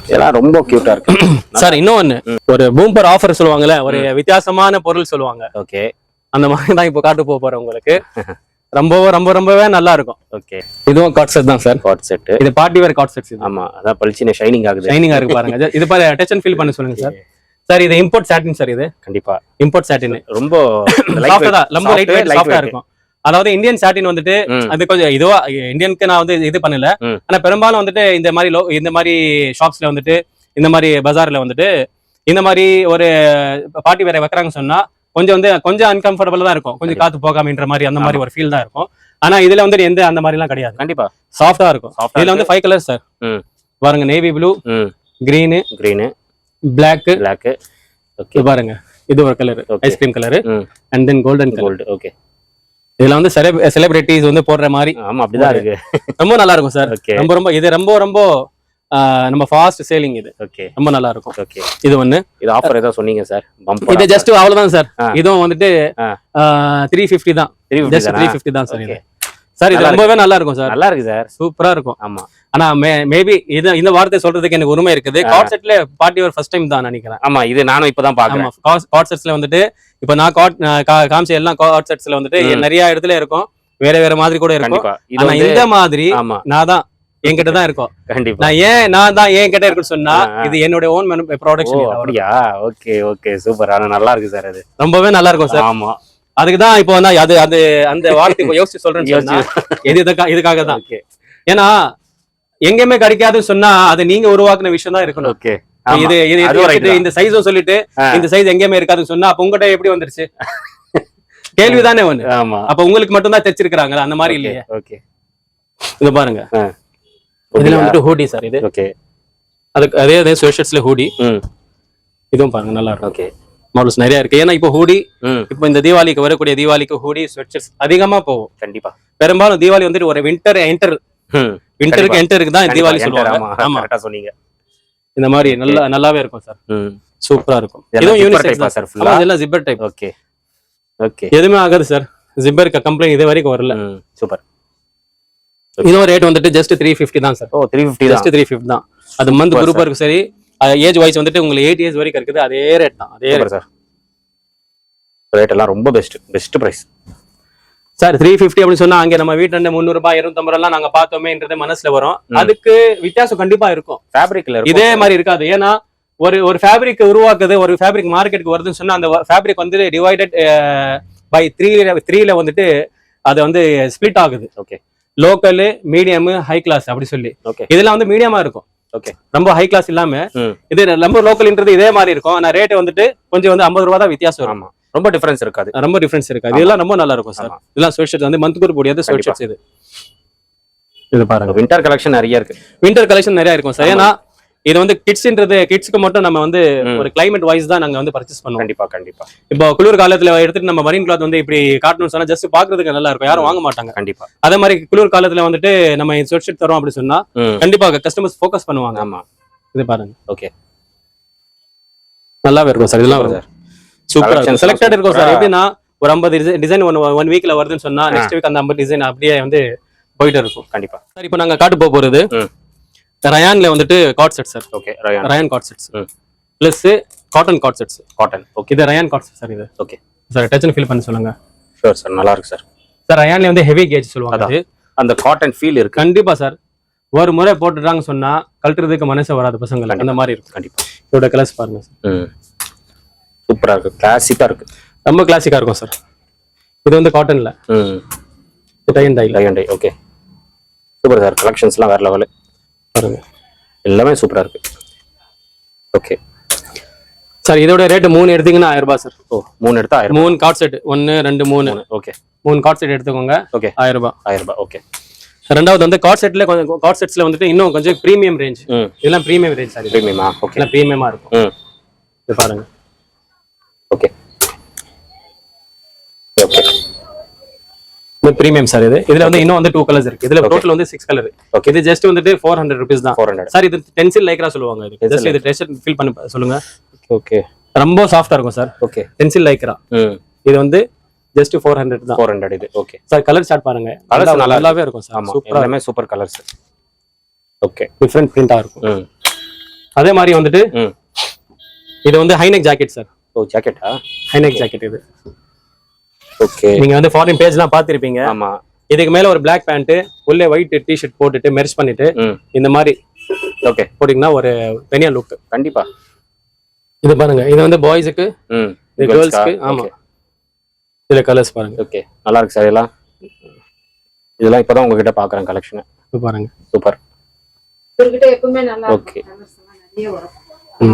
இதெல்லாம் ரொம்ப கியூட்டா இருக்கு சார். இன்னொன்னு, ஒரு பூம்பர் ஆஃபர் சொல்லுவாங்கல்ல, ஒரு வித்தியாசமான பொருள் சொல்லுவாங்க. ஓகே, அந்த மாதிரி தான் இப்போ காட்டு போறேன் உங்களுக்கு. ரொம்பவே நல்லா இருக்கும். ஓகே, இதுவும் காட் செட் தான் சார். Coord set. இது பார்ட்டி வேர் காட் செட். ஆமா, அதான் பளிச்சுன்னு ஷைனிங் ஆகுது. ஷைனிங்கா இருக்கு பாருங்க. இது பாரு, டச் அண்ட் ஃபீல் பண்ணி சொல்லுங்க சார். சார், இது இம்போர்ட் சாட்டின் சார். இது கண்டிப்பா இம்போர்ட் சாட்டின். ரொம்ப ரொம்ப சாஃப்டா இருக்கும். அதாவது இந்தியன் சாட்டின் வந்துட்டு அது கொஞ்சம் இதுவா இந்தியனுக்கு நான் வந்து இது பண்ணல. ஆனா பெரும்பாலும் வந்துட்டு இந்த மாதிரி ஷாப்ஸ்ல வந்துட்டு இந்த மாதிரி பஜார்ல வந்துட்டு இந்த மாதிரி ஒரு பார்ட்டி வேற வைக்கிறாங்கன்னு சொன்னா கொஞ்சம் அன்கம்ஃபர்டபுளா தான் இருக்கும். கொஞ்சம் காத்து போகாமன்ற மாதிரி அந்த மாதிரி ஒரு ஃபீல் தான் இருக்கும். ஆனா இதுல வந்துட்டு எந்த அந்த மாதிரி எல்லாம் கிடையாது. கண்டிப்பா சாஃப்டா இருக்கும். இதுல வந்து 5 கலர்ஸ் சார். பாருங்க, navy blue, green, black. Okay, பாருங்க, இது ஒரு colour ice cream colour. And then golden gold. Okay, இதுல வந்து செலிபிரிட்டிஸ் வந்து போடுற மாதிரி. ஆமா, அப்படிதான் இருக்கு. ரொம்ப நல்லா இருக்கும் சார். ரொம்ப இது ரொம்ப நம்ம ஃபாஸ்ட் சேலிங். இது ஓகே, ரொம்ப நல்லா இருக்கும். ஓகே, இது ஒண்ணு. இது ஆஃபர் ஏதோ சொன்னீங்க சார்? இது ஜஸ்ட் அவ்வளவுதான் சார். இதுவும் வந்துட்டு 350 தான். ஜஸ்ட் 350 தான் சார். இது சார், இது ரொம்பவே நல்லா இருக்கும் சார். நல்லா இருக்கு சார், சூப்பரா இருக்கும். ஆமா. ஆனா மேபி இந்த வார்த்தை சொல்றதுக்கு எனக்கு உரிமை இருக்குது. காட் செட்ல பார்ட்டி வேர் ஃபர்ஸ்ட் டைம் தான் நினைக்கிறேன். ஆமா, இது நானும் இப்பதான் பாக்குறேன். காட் செட்ஸ்ல வந்துட்டு இப்ப நான் காமிச்ச எல்லாம் காட் செட்ஸ்ல வந்துட்டு நிறைய இடத்துல இருக்கும். வேற மாதிரி கூட இருக்கும். ஆனா இந்த மாதிரி நான் தான் என்கிட்ட தான் இருக்கும். கண்டிப்பா நான் தான் என்கிட்ட இருக்குன்னு சொன்னா இது என்னோட ஓன் ப்ராடக்ஷன். அப்படியா? Okay okay, super. ஆனா நல்லா இருக்கு சார். அது ரொம்பவே நல்லா இருக்கும் சார். ஆமா, அதுக்குதான் இப்போ வந்து அது அந்த வார்த்தை இப்போ யோசிச்சு சொல்றேன்னு சொன்னா இதுக்காக தான். ஏன்னா எங்கேயுமே கிடைக்காதுன்னு சொன்னா அது நீங்க உருவாக்குன விஷயம் தான் இருக்கணும். ஓகே, இந்த சைஸும் சொல்லிட்டு இந்த சைஸ் எங்கேயுமே இருக்காதுன்னு சொன்னா அப்ப உங்ககிட்ட எப்படி வந்துருச்சு? கேள்விதானே ஒண்ணு. அப்ப உங்களுக்கு மட்டும் தான் தைச்சிருக்காங்க, அந்த மாதிரி இல்லையே. ஓகே, இது பாருங்க. இதுல வந்துட்டு ஹூடி சார். இது ஓகே, அதுக்கு அதே ஸ்வெட்ஷர்ட்ஸ்ல ஹூடி. இதுவும் பாருங்க, நல்லா இருக்கும். ஓகே, மாடல்ஸ் நிறைய இருக்கு. ஏன்னா இப்போ ஹூடி இப்போ இந்த தீபாவளிக்கு வரக்கூடிய தீபாவளிக்கு ஹூடி ஸ்வெட்ஷர்ட்ஸ் அதிகமா போகும். கண்டிப்பா. பெரும்பாலும் தீபாவளி வந்துட்டு ஒரு விண்டருக்கு என்டருக்கு தான் தீபாவளி சொல்லுவாங்க. ஆமா, கரெக்ட்டா சொன்னீங்க. இந்த மாதிரி நல்லாவே இருக்கும் சார். சூப்பரா இருக்கும். இதுவும் யூனிசெக்ஸ் தான் சார். ஃபுல்லா இதெல்லாம் ஜிப்பர் டைப். ஓகே ஓகே, எதுவுமே ஆகாது சார். ஜிப்பர் கம்ப்ளைண்ட் இது வரைக்கும் வரல. சூப்பர். இதுவும் ரேட் வந்துட்டு ஜஸ்ட் 350 தான் சார். 350 ஜஸ்ட் 350 தான். அது மந்த் குரூப் இருக்கு. சரி, ஏஜ் வைஸ் வந்துட்டு உங்களுக்கு 8 இயர்ஸ் வரைக்கும் இருக்குது. அதே ரேட் தான். அதே ரேட் சார். ரேட் எல்லாம் ரொம்ப பெஸ்ட் பிரைஸ் சார். 350 அப்படின்னு சொன்னா அங்க நம்ம வீட்டுல 300 ரூபாய் 250 எல்லாம் நாங்க பார்த்தோமேன்றது மனசுல வரும். அதுக்கு வித்தியாசம் கண்டிப்பா இருக்கும். ஃபேப்ரிக்ல இதே மாதிரி இருக்காது. ஏன்னா ஒரு ஃபேப்ரிக் உருவாக்குது, ஒரு ஃபேப்ரிக் மார்க்கெட்டுக்கு வருதுன்னு சொன்னா அந்த ஃபேப்ரிக் வந்து டிவைடட் பை 3ல வந்துட்டு அது வந்து ஸ்பிளிட் ஆகுது. Okay, local, medium, high class அப்படி சொல்லி. இதெல்லாம் வந்து மீடியமா இருக்கும். ஓகே, ரொம்ப ஹை கிளாஸ் இல்லாம இது ரொம்ப லோக்கல்ன்றது இதே மாதிரி இருக்கும். ஆனா ரேட் வந்துட்டு கொஞ்சம் வந்து 50 ரூபாய் தான் வித்தியாசம் வரும். ரொம்ப டிஃபரன்ஸ் இருக்காது. ரொம்ப டிஃபரன்ஸ் இருக்காது. இதெல்லாம் ரொம்ப நல்லா இருக்கும் சார். இதெல்லாம் ஸ்வெட் ஷர்ட் வந்து மந்த் குரூப் முடியாது ஸ்வெட் ஷர்ட்ஸ். இது இது பாருங்க வின்டர் கலெக்ஷன் நிறைய இருக்கு. வின்டர் கலெக்ஷன் நிறைய இருக்கும் சார். ஏன்னா இது வந்து கிட்ஸ்க்கு மட்டும் நம்ம வந்து ஒரு கிளைமேட் வைஸ் தான் நாங்க வந்து பர்ச்சேஸ் பண்ணுவோம். கண்டிப்பா கண்டிப்பா. இப்போ குளிர் காலத்துல எடுத்துட்டு நம்ம மரீன் கிளாத் வந்து இப்படி காட்டணும்னு சொன்னா ஜஸ்ட் பாக்குறதுக்கு நல்லா இருக்கும், யாரும் வாங்க மாட்டாங்க. கண்டிப்பா. அதே மாதிரி குளிர் காலத்துல வந்துட்டு நம்ம ஸ்வெட் ஷர்ட் தரோம் அப்படி சொன்னா கண்டிப்பா கஸ்டமர்ஸ் ஃபோக்கஸ் பண்ணுவாங்க. ஆமா இது பாருங்க. ஓகே, நல்லாவே இருக்கும் சார். இதெல்லாம் சார் சூப்பரா செலக்டட் இருக்கும் சார். எப்படின்னா ஒரு 50 டிசைன் ஒன் வீக்ல வருதுன்னு சொன்னா நெக்ஸ்ட் வீக் அந்த 50 டிசைன் அப்படியே வந்து போயிட்டு இருக்கும். கண்டிப்பா சார். இப்போ நாங்க காட்டு போறது ரயான்ல வந்துட்டு coord set sir. Okay, rayon coord sets plus cotton coord sets. Cotton. Okay, இது ரயான் காட் செட் சார். இது okay sir. Touch and feel பண்ணி சொல்லுங்க. ஷூர் சார், நல்லா இருக்கு சார். சார் ரயான்ல வந்து ஹெவி கேஜ் சொல்லுவாங்க. அந்த காட்டன் ஃபீல் இருக்கு. கண்டிப்பா சார். ஒரு முறை போட்டுட்டாங்க சொன்னா கழட்டுறதுக்கு மனசே வராது பசங்களுக்கு, அந்த மாதிரி இருக்கும். கண்டிப்பா. இதோட கலர்ஸ் பாருங்க சார். சூப்பரா இருக்கு, கிளாசிக்கா இருக்கு, ரொம்ப கிளாசிக்கா இருக்கும் சார். இது வந்து காட்டன்ல tie and dye. Okay, super sir. கலெக்ஷன்ஸ்லாம் வேற லெவல் பாருங்க, எல்லாமே சூப்பரா இருக்கு. Okay sir. இதோட ரேட் 3 எடுத்தீங்கன்னா 1000 ரூபாய் சார். ஓ, 3 எடுத்தா 1000. 3 coord set 1 2 3. Okay, 3 coord set எடுத்துக்கோங்க. ஓகே, 1000 ரூபாய். 1000 ரூபாய். ஓகே. ரெண்டாவது வந்து காட் செட்ஸ்ல வந்துட்டு இன்னும் கொஞ்சம் பிரீமியம் ரேஞ்ச். இதெல்லாம் பிரீமியம் ரேஞ்ச் சார். பிரீமியமா? ஓகே, எல்லாம் பிரீமியமா இருக்கும். இது பாருங்க. ஓகே ஓகே, இது பிரீமியம் சார். இதுல வந்து இன்னும் வந்து 2 கலர்ஸ் இருக்கு. இதுல டோட்டல் வந்து 6 கலர். இது ஜஸ்ட் வந்துட்டு 400 rupees தான். 400 சார். இது டென்சில் லைக்ரா சொல்லுவாங்க. இது ஜஸ்ட் இது டெஸ்ட் ஃபீல் பண்ணி சொல்லுங்க. ஓகே, ரொம்ப சாஃப்ட்டா இருக்கும் சார். Okay, tensile Lycra. இது வந்து ஜஸ்ட் 400 தான். 400 இது. Okay sir. கலர் ஸ்டார்ட் பாருங்க. கலர்ஸ் நல்லாவே இருக்கும் சார். சூப்பரா, எல்லாமே சூப்பர் கலர்ஸ். ஓகே, டிஃபரண்ட் பிரிண்டா இருக்கும். அதே மாதிரி வந்துட்டு இது வந்து ஹைநெக் ஜாக்கெட் சார். ஓ, ஜாக்கெட்டா? ஹைநெக் ஜாக்கெட் இது. ஓகே, நீங்க வந்து ஃபாரின் பேஜ்லாம் பாத்திருப்பீங்க. ஆமா. இதுக்கு மேல ஒரு Black பேண்ட் உள்ளே ஒயிட் டி-ஷர்ட் போட்டுட்டு மெர்ஜ் பண்ணிட்டு இந்த மாதிரி ஓகே போட்டீங்கன்னா ஒரு தனியா லுக். கண்டிப்பா. இது பாருங்க. இது வந்து பாய்ஸ்க்கு, இது கேர்ள்ஸ்க்கு. ஆமா. இதுல கலர்ஸ் பாருங்க. ஓகே, நல்லா இருக்கு சார். இதெல்லாம் இப்பதான் உங்ககிட்ட பாக்குறேன் கலெக்ஷன். இது பாருங்க, சூப்பர். இவர்கிட்ட எப்பவுமே நல்லா ஓகே நிறைய வரும்.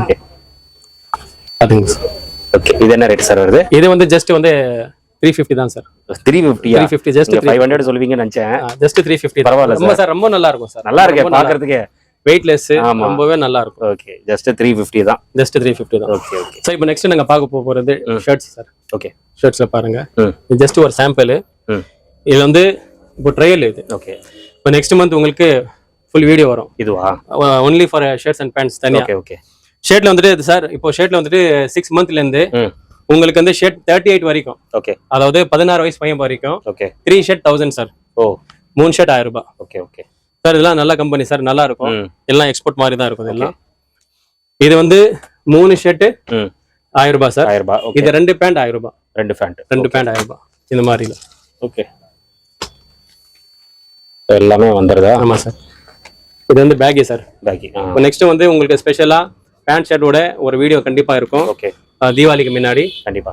ஓகே அதுங்க. ஓகே, இது என்ன ரேட் சார் வருது? இது வந்து ஜஸ்ட் வந்து 350 தான் சார். 350 ஜஸ்ட் 500 சொல்லுவீங்கன்னு நினைச்சேன். ஜஸ்ட் 350. பரவாயில்ல ரொம்ப சார், ரொம்ப நல்லா இருக்கும் சார். நல்லா இருக்கு பாக்குறதுக்கு, வெயிட்லெஸ், ரொம்பவே நல்லா இருக்கும். ஓகே, ஜஸ்ட் 350 தான். ஜஸ்ட் 350 தான். Okay okay. சோ இப்போ நெக்ஸ்ட் நாங்க பார்க்க போறது ஷர்ட்ஸ் சார். ஓகே, ஷர்ட்ஸ்ல பாருங்க. இது ஜஸ்ட் ஒரு சாம்பிள். இது வந்து இப்போ ட்ரையல் இது. ஓகே. இப்போ நெக்ஸ்ட் மந்த் உங்களுக்கு ஃபுல் வீடியோ வரும். இதுவா? Only for shirts and pants தனியா. Okay okay. ஷர்ட்ல வந்துட்டு சார், இப்போ ஷர்ட்ல வந்துட்டு 6 மந்த்ல இருந்து உங்களுக்கு வந்து ஷர்ட் 38 வரைக்கும். ஓகே. அதாவது 16 வயசு பையன் வரைக்கும். ஓகே. 3 shirt 1000 sir. ஓ, 3 ஷர்ட் 1000 ரூபாய். Okay okay sir. இதெல்லாம் நல்ல கம்பெனி சார், நல்லா இருக்கும். எல்லாம் எக்ஸ்போர்ட் மாதிரி தான் இருக்கும் இதெல்லாம். இது வந்து 3 ஷர்ட் 1000 ரூபாய் சார். 1000 ரூபாய். இது 2 பேண்ட் 1000 ரூபாய். 2 பேண்ட் 1000 ரூபாய் இந்த மாதிரில. ஓகே, எல்லாமே வந்துருதா? ஆமா சார். இது வந்து பேக்கி சார். பேக்கி. இப்போ நெக்ஸ்ட் வந்து உங்களுக்கு ஸ்பெஷலா பேண்ட் ஷர்ட்டோட ஒரு வீடியோ கண்டிப்பா இருக்கும். ஓகே, தீபாவளிக்கு முன்னாடி கண்டிப்பா.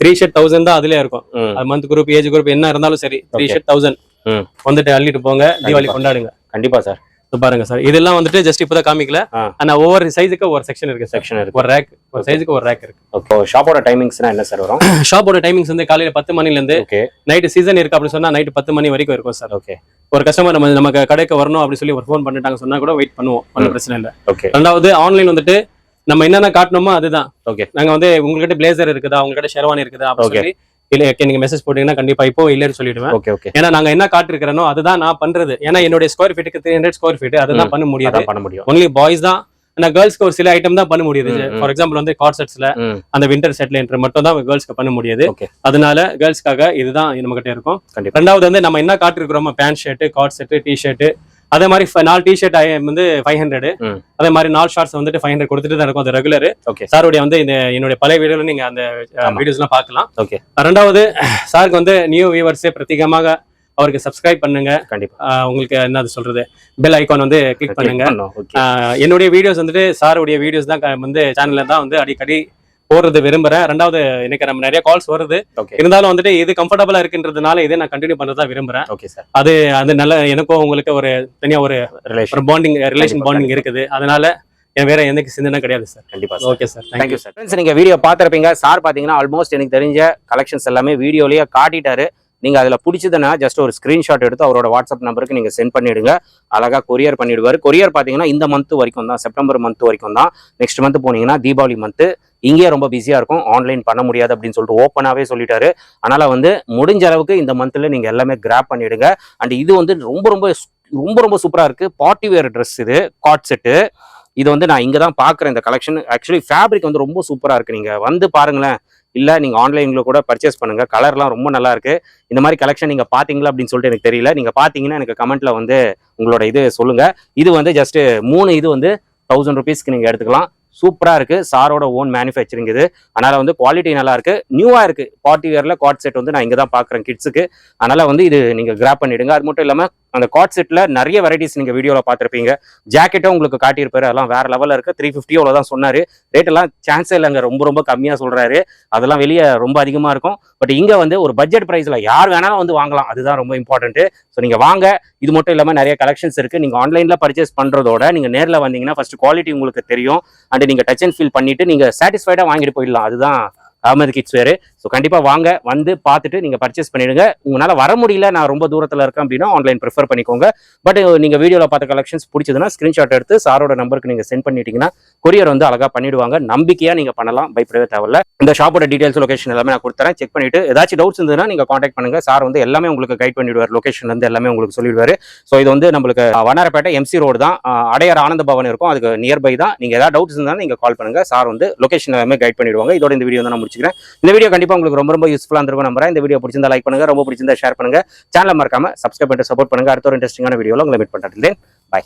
3 ஷர்ட் 1000 தான் அதுலயே இருக்கும். அது மந்த் குரூப், ஏஜ் குரூப் என்ன இருந்தாலும் சரி, 3 ஷர்ட் 1000 வந்துட்டு அள்ளிட்டு போங்க, தீபாவளி கொண்டாடுங்க. கண்டிப்பா சார். பாருங்க சார், இதெல்லாம் வந்துட்டு ஜஸ்ட் இப்பதான் காமிக்கல. ஆனா ஒவ்வொரு சைஸுக்கு ஒரு செக்ஷன் இருக்கு. ஒரு ரேக், ஒரு சைஸுக்கு ஒரு ரேக் இருக்கு. ஓகே. ஷாப்போட டைமிங்ஸ்னா என்ன சார் வரும்? ஷாப்போட டைமிங்ஸ் வந்து காலையில 10 மணில இருந்து நைட் சீசன் இருக்கு அப்படின்னு சொன்னா நைட் 10 மணி வரைக்கும் இருக்கும் சார். ஓகே. ஒரு கஸ்டமர் நமக்கு கடைக்கு வரணும் அப்படி சொல்லி ஒரு ஃபோன் பண்ணிட்டாங்க சொன்னா கூட வெயிட் பண்ணுவோம், ஒன்றும் பிரச்சனை இல்லை. ஓகே. ரெண்டாவது ஆன்லைன் வந்துட்டு நம்ம என்னென்ன காட்டணுமோ அதுதான். ஓகே. நாங்க வந்து உங்ககிட்ட பிளேசர் இருக்குதா, உங்ககிட்ட ஷெர்வானி இருக்குதா அப்படின்னு சொல்லி இல்ல நீங்க மெசேஜ் போட்டீங்கன்னா கண்டிப்பா இப்போ இல்லன்னு சொல்லிடுவேன். Okay okay. ஏன்னா நாங்க என்ன காட்டிருக்கிறோம் அதுதான் நான் பண்றது. ஏன்னா என்னோட ஸ்கொயர் ஃபீட்டுக்கு 300 ஸ்கொயர் ஃபீட் அதுதான் பண்ண முடியும். ஒன்லி பாய்ஸ் தான். ஆனா கேர்ள்ஸ்க்கு ஒரு சில ஐட்டம் தான் பண்ண முடியுது. ஃபார் எக்ஸாம்பிள் வந்து காட் செட்ஸ்ல அந்த வின்டர் செட்ல மட்டும் தான் கேர்ள்ஸ்க்கு பண்ண முடியாது. அதனால கேர்ள்ஸ்க்காக இதுதான் நம்ம கிட்ட இருக்கும். ரெண்டாவது வந்து நம்ம என்ன காட்டிருக்கிறோம், பேண்ட் ஷர்ட், காட் செட், டி ஷர்ட், அதே மாதிரி 4 டி ஷர்ட் வந்து 500, அதே மாதிரி 4 ஷார்ட்ஸ் வந்துட்டு 500 கொடுத்துட்டு தான் இருக்கும். அது ரெகுலர். சாருடைய வந்து என்னுடைய பழைய வீடியோல நீங்க அந்த வீடியோஸ் எல்லாம் பார்க்கலாம். ஓகே. ரெண்டாவது சாருக்கு வந்து நியூ வியூவர்ஸ் பிரத்யேகமாக அவருக்கு சப்ஸ்கிரைப் பண்ணுங்க. கண்டிப்பா உங்களுக்கு என்ன சொல்றது, பெல் ஐகான் வந்து கிளிக் பண்ணுங்க. என்னுடைய வீடியோஸ் வந்துட்டு சாருடைய வீடியோஸ் தான் வந்து சேனல்ல தான் வந்து அடிக்கடி போறது விரும்புறேன். ரெண்டாவது எனக்கு நம்ம நிறைய கால்ஸ் வருது, இருந்தாலும் வந்துட்டு இது கம்ஃபர்டபுளா இருக்குன்றதுனால இதை நான் கண்டினியூ பண்றதா விரும்புறேன். Okay sir. அது நல்ல எனக்கும் உங்களுக்கு ஒரு தனியா ஒரு ரிலேஷன் பாண்டிங் இருக்குது. அதனால வேற எந்த சிந்தனை கிடையாது சார். கண்டிப்பா. Okay sir, thank you sir. நீங்க வீடியோ பார்த்திருப்பீங்க. சார் பாத்தீங்கன்னா ஆல்மோஸ்ட் எனக்கு தெரிஞ்ச கலெக்ஷன்ஸ் எல்லாமே வீடியோலயே காட்டிட்டாரு. நீங்க அதுல பிடிச்சதுன்னா ஜஸ்ட் ஒரு ஸ்கிரீன்ஷாட் எடுத்து அவரோட வாட்ஸ்அப் நம்பருக்கு நீங்க சென்ட் பண்ணிடுங்க, அழகா கொரியர் பண்ணிடுவாரு. கொரியர் பாத்தீங்கன்னா இந்த மந்த் வரைக்கும் தான், செப்டம்பர் மந்த் வரைக்கும் தான். நெக்ஸ்ட் மந்த் போனீங்கன்னா தீபாவளி மந்த், இங்கே ரொம்ப பிஸியா இருக்கும், ஆன்லைன் பண்ண முடியாது அப்படின்னு சொல்லிட்டு ஓப்பனாவே சொல்லிட்டாரு. அதனால வந்து முடிஞ்ச அளவுக்கு இந்த மந்த்ல நீங்க எல்லாமே கிராப் பண்ணிடுங்க. அண்ட் இது வந்து ரொம்ப ரொம்ப ரொம்ப ரொம்ப சூப்பரா இருக்கு. பார்ட்டி வேர் ட்ரெஸ், இது காட் செட்டு. இது வந்து நான் இங்க தான் பாக்குறேன் இந்த கலெக்ஷன். ஆக்சுவலி ஃபேப்ரிக் வந்து ரொம்ப சூப்பரா இருக்கு, நீங்க வந்து பாருங்களேன். இல்ல நீங்க ஆன்லைன்ல கூட பர்ச்சேஸ் பண்ணுங்க, கலர்லாம் ரொம்ப நல்லா இருக்கு. இந்த மாதிரி கலெக்ஷன் நீங்க பாத்தீங்களா அப்படின்னு சொல்லிட்டு எனக்கு தெரியல. நீங்க பாத்தீங்கன்னா எனக்கு கமெண்ட்ல வந்து உங்களோட இது சொல்லுங்க. இது வந்து ஜஸ்ட் 3 இது வந்து 1000 rupeesக்கு நீங்க எடுத்துக்கலாம். சூப்பரா இருக்கு, சாரோட ஓன் மேனுஃபேக்சரிங் இது. அதனால வந்து குவாலிட்டி நல்லா இருக்கு, நியூவா இருக்கு. பார்ட்டி வேர்ல காட் செட் வந்து நான் இங்க தான் பாக்குறேன் கிட்ஸுக்கு. அதனால வந்து இது நீங்க கிராப் பண்ணிடுங்க. அது மட்டும் இல்லாம அந்த காட் செட்ல நிறைய வெரைட்டிஸ் நீங்க வீடியோல பாத்திருப்பீங்க. ஜாக்கெட்டும் உங்களுக்கு காட்டியிருப்பாரு, அதெல்லாம் வேற லெவல்ல இருக்கு. 350 அவ்வளவுதான் சொன்னாரு. ரேட் எல்லாம் சான்ஸே இல்லைங்க, ரொம்ப ரொம்ப கம்மியா சொல்றாரு. அதெல்லாம் வெளியே ரொம்ப அதிகமா இருக்கும். பட் இங்க வந்து ஒரு பட்ஜெட் பிரைஸ்ல யார் வேணாலும் வந்து வாங்கலாம், அதுதான் ரொம்ப இம்பார்ட்டன்ட். ஸோ நீங்க வாங்க. இது மட்டும் இல்லாம நிறைய கலெக்ஷன்ஸ் இருக்கு. நீங்க ஆன்லைன்ல பர்ச்சேஸ் பண்றதோட நீங்க நேர்ல வந்தீங்கன்னா ஃபர்ஸ்ட் குவாலிட்டி உங்களுக்கு தெரியும். அண்ட் நீங்க டச் அண்ட் ஃபீல் பண்ணிட்டு நீங்க சாட்டிஸ்ஃபைடா வாங்கிட்டு போயிடலாம். அதுதான் அகமது கிட்ஸ் வேர். ஸோ கண்டிப்பா வாங்க, வந்து பார்த்துட்டு நீங்க பர்ச்சேஸ் பண்ணிடுங்க. உங்களால வர முடியல, நான் ரொம்ப தூரத்துல இருக்கேன் அப்படின்னா ஆன்லைன் ப்ரிஃபர் பண்ணிக்கோங்க. பட் நீங்க வீடியோல பார்த்த கலெக்ஷன்ஸ் பிடிச்சதுன்னா ஸ்கிரீன்ஷாட் எடுத்து சாரோட நம்பருக்கு நீங்க சென்ட் பண்ணிட்டீங்கன்னா கொரியர் வந்து அழகா பண்ணிடுவாங்க. நம்பிக்கையா நீங்க பண்ணலாம், பயப்படவே தேவையில்ல. இந்த ஷாப்போட டீடைல்ஸ், லொகேஷன் எல்லாமே நான் கொடுத்துறேன். செக் பண்ணிட்டு ஏதாச்சும் டவுட்ஸ் இருந்ததுன்னா நீங்க காண்டாக்ட் பண்ணுங்க. சார் வந்து எல்லாமே உங்களுக்கு கைட் பண்ணிடுவார், லொகேஷன்ல இருந்து எல்லாமே உங்களுக்கு சொல்லிடுவாரு. ஸோ இது வந்து நம்மளுக்கு வண்ணாரப்பேட்டை MC ரோடு தான், அடையார் ஆனந்த பவன் இருக்கும், அதுக்கு நியர்பை தான். நீங்க ஏதாவது டவுட்ஸ் இருந்தாலும் நீங்க கால் பண்ணுங்க, சார் வந்து லொகேஷன் எல்லாமே கைட் பண்ணிடுவாங்க. இதோட இந்த வீடியோ நான் முடிச்சுக்கிறேன். இந்த வீடியோ கண்டிப்பா உங்களுக்கு ரொம்ப ரொம்ப யூஸ்ஃபுல்லா இருந்திருக்கும் நம்புறேன். இந்த வீடியோ பிடிச்சிருந்தா லைக் பண்ணுங்க, ரொம்ப பிடிச்சிருந்தா ஷேர் பண்ணுங்க, சேனலை மறக்காம சப்ஸ்கிரைப் பண்ணிட்டு சப்போர்ட் பண்ணுங்க. அடுத்த ஒரு இன்ட்ரெஸ்டிங்கான வீடியோல உங்களை மீட் பண்றேன். பை.